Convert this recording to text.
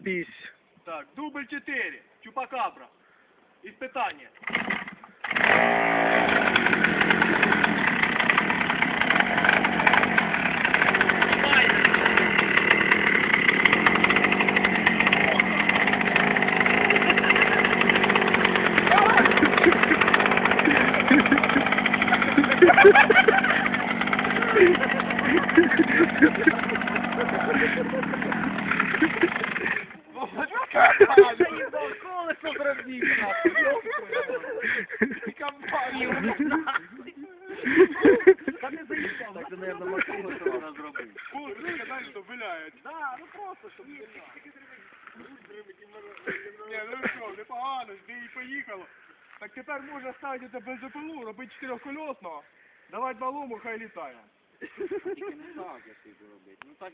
Запись. Так, дубль 4. Чупакабра. Испытание. Колесо зробив, компанію. Та не заїхав, так, наверное, машину, що вона зробив. Колесо, знаєш, що виляють. Да, ну просто, щоб виляють. Ні, ну що, непогано, де і поїхало. Так тепер можна ставити це бензопилу, робити чотирьохкольосного, давати малому, хай літає. Тільки не так, як ти робити. Ну так